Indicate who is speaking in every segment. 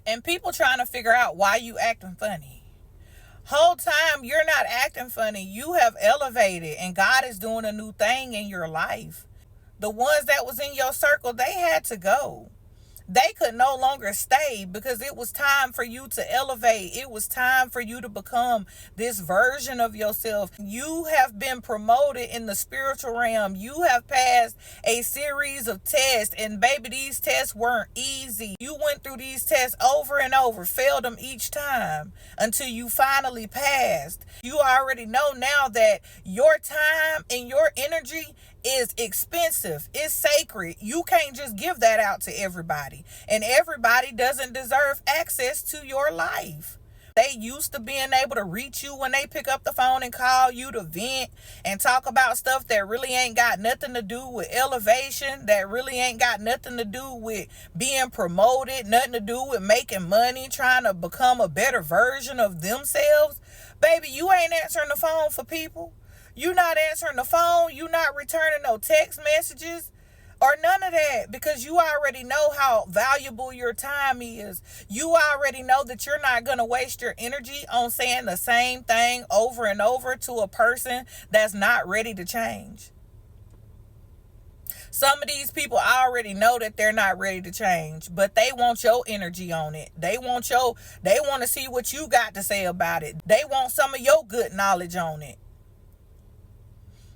Speaker 1: And people trying to figure out why you acting funny. Whole time you're not acting funny. You have elevated and God is doing a new thing in your life. The ones that was in your circle, they had to go. They could no longer stay because it was time for you to elevate. It was time for you to become this version of yourself. You have been promoted in the spiritual realm. You have passed a series of tests, and baby, these tests weren't easy. You went through these tests over and over, failed them each time until you finally passed. You already know now that your time and your energy is expensive. It's sacred. You can't just give that out to everybody. And everybody doesn't deserve access to your life. They used to being able to reach you when they pick up the phone and call you to vent and talk about stuff that really ain't got nothing to do with elevation, that really ain't got nothing to do with being promoted, nothing to do with making money, trying to become a better version of themselves. Baby, you ain't answering the phone for people. You not answering the phone. You not returning no text messages or none of that, because you already know how valuable your time is. You already know that you're not going to waste your energy on saying the same thing over and over to a person that's not ready to change. Some of these people already know that they're not ready to change, but they want your energy on it. They want to see what you got to say about it. They want some of your good knowledge on it.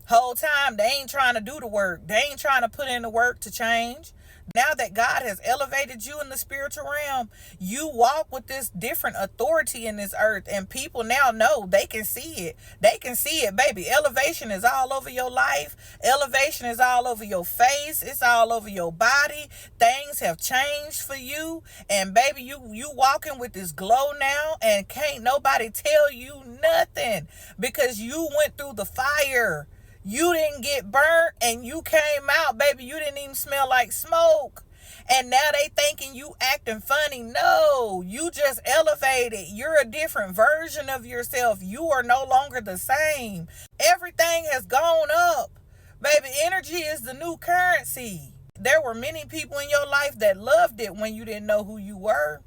Speaker 1: Whole time they ain't trying to do the work. They ain't trying to put in the work to change. Now that God has elevated you in the spiritual realm, you walk with this different authority in this earth, and people now know. They can see it. They can see it, baby. Elevation is all over your life. Elevation is all over your face. It's all over your body. Things have changed for you, and baby, you walking with this glow now, and can't nobody tell you nothing because you went through the fire. You didn't get burnt and you came out, baby. You didn't even smell like smoke. And now they thinking you acting funny. No, you just elevated. You're a different version of yourself. You are no longer the same. Everything has gone up. Baby, energy is the new currency. There were many people in your life that loved it when you didn't know who you were.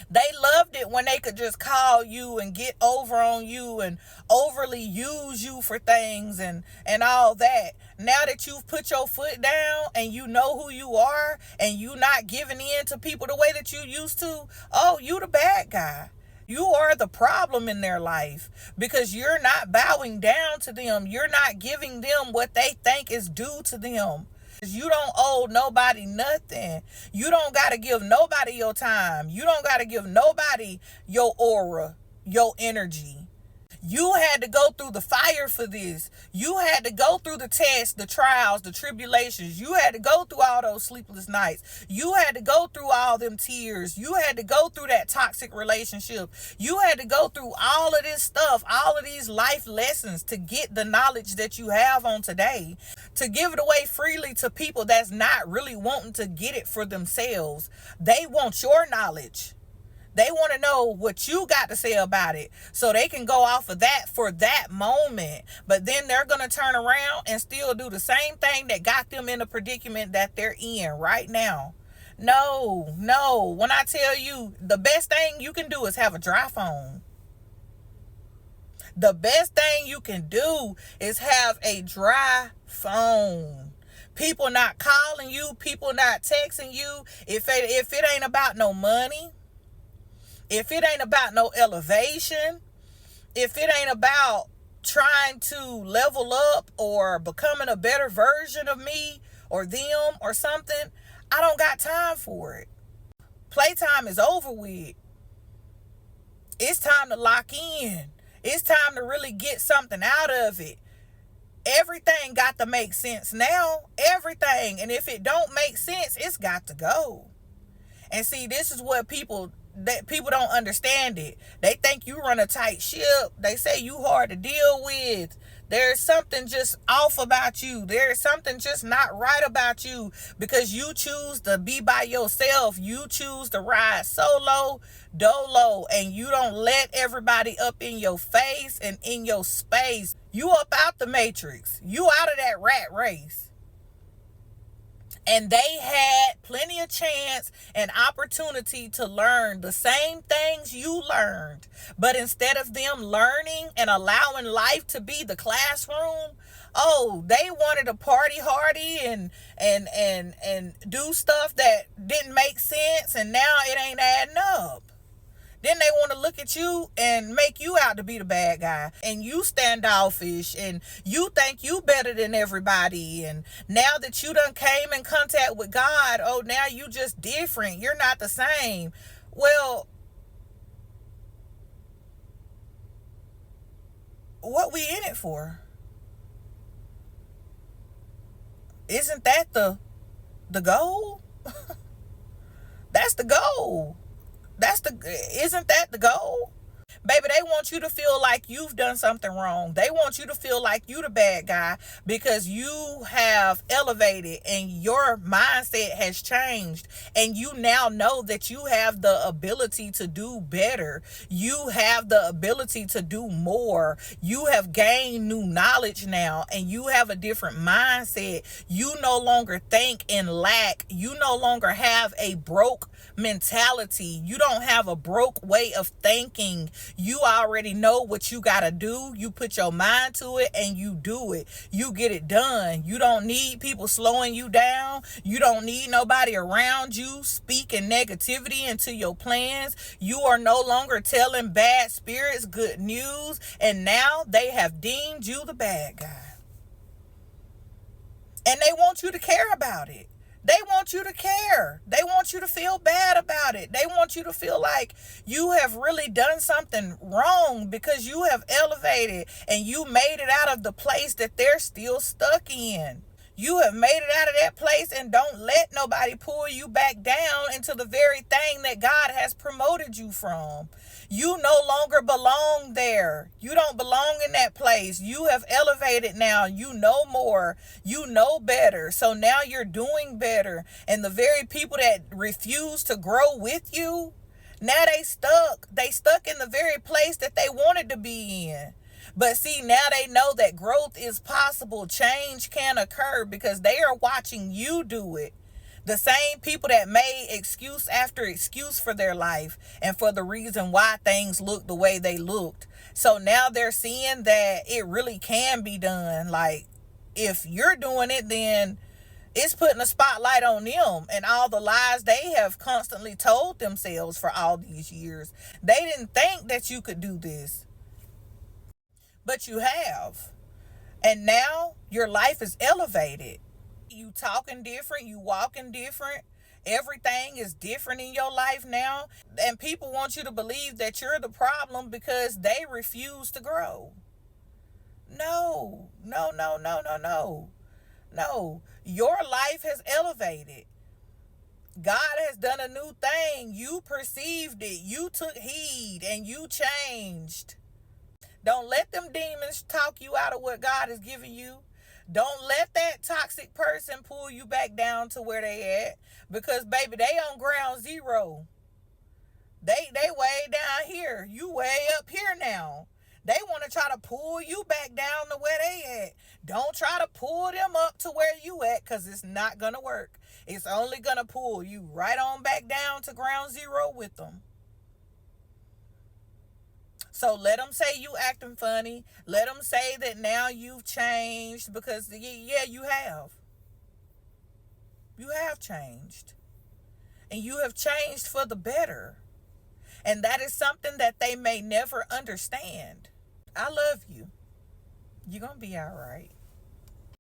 Speaker 1: They loved it when they could just call you and get over on you and overly use you for things and all that. Now that you've put your foot down and you know who you are and you not giving in to people the way that you used to, oh, you the bad guy. You are the problem in their life because you're not bowing down to them. You're not giving them what they think is due to them. You don't owe nobody nothing. You don't got to give nobody your time. You don't got to give nobody your aura, your energy. You had to go through the fire for this. You had to go through the tests, the trials, the tribulations. You had to go through all those sleepless nights. You had to go through all them tears. You had to go through that toxic relationship. You had to go through all of this stuff, all of these life lessons to get the knowledge that you have on today, to give it away freely to people that's not really wanting to get it for themselves. They want your knowledge. They want to know what you got to say about it so they can go off of that for that moment. But then they're going to turn around and still do the same thing that got them in the predicament that they're in right now. No. When I tell you, the best thing you can do is have a dry phone. The best thing you can do is have a dry phone. People not calling you, people not texting you. If it ain't about no money, if it ain't about no elevation, if it ain't about trying to level up or becoming a better version of me or them or something, I don't got time for it. Playtime is over with. It's time to lock in. It's time to really get something out of it. Everything got to make sense now. Everything. And if it don't make sense, it's got to go. And see, this is what people don't understand it. They think you run a tight ship. They say you hard to deal with. There's something just off about you. There's something just not right about you because you choose to be by yourself. You choose to ride solo, dolo, and you don't let everybody up in your face and in your space. You up out the matrix. You out of that rat race. And they had plenty of chance and opportunity to learn the same things you learned. But instead of them learning and allowing life to be the classroom, oh, they wanted to party hardy and do stuff that didn't make sense, and now it ain't adding up. Then they want to look at you and make you out to be the bad guy. And you standoffish and you think you better than everybody. And now that you done came in contact with God, oh, now you just different. You're not the same. Well, what we in it for? Isn't that the goal? That's the goal. Isn't that the goal? Baby, they want you to feel like you've done something wrong. They want you to feel like you the bad guy because you have elevated and your mindset has changed. And you now know that you have the ability to do better. You have the ability to do more. You have gained new knowledge now and you have a different mindset. You no longer think in lack. You no longer have a broke mentality. You don't have a broke way of thinking. You already know what you gotta do. You put your mind to it and you do it. You get it done. You don't need people slowing you down. You don't need nobody around you speaking negativity into your plans. You are no longer telling bad spirits good news, and now they have deemed you the bad guy. And they want you to care about it. They want you to care. They want you to feel bad about it. They want you to feel like you have really done something wrong because you have elevated and you made it out of the place that they're still stuck in. You have made it out of that place, and don't let nobody pull you back down into the very thing that God has promoted you from. You no longer belong there. You don't belong in that place. You have elevated now. You know more. You know better. So now you're doing better. And the very people that refuse to grow with you, now they stuck. They stuck in the very place that they wanted to be in. But see, now they know that growth is possible. Change can occur because they are watching you do it. The same people that made excuse after excuse for their life and for the reason why things looked the way they looked. So now they're seeing that it really can be done. Like, if you're doing it, then it's putting a spotlight on them and all the lies they have constantly told themselves for all these years. They didn't think that you could do this, but you have. And now your life is elevated. You talking different, you walking different. Everything is different in your life now. And people want you to believe that you're the problem because they refuse to grow. No. No. Your life has elevated. God has done a new thing. You perceived it. You took heed and you changed. Don't let them demons talk you out of what God has given you. Don't let that toxic person pull you back down to where they at. Because, baby, they on ground zero. They way down here. You way up here now. They want to try to pull you back down to where they at. Don't try to pull them up to where you at, because it's not going to work. It's only going to pull you right on back down to ground zero with them. So let them say you acting funny. Let them say that now you've changed, because, yeah, you have. You have changed. And you have changed for the better. And that is something that they may never understand. I love you. You're going to be all right.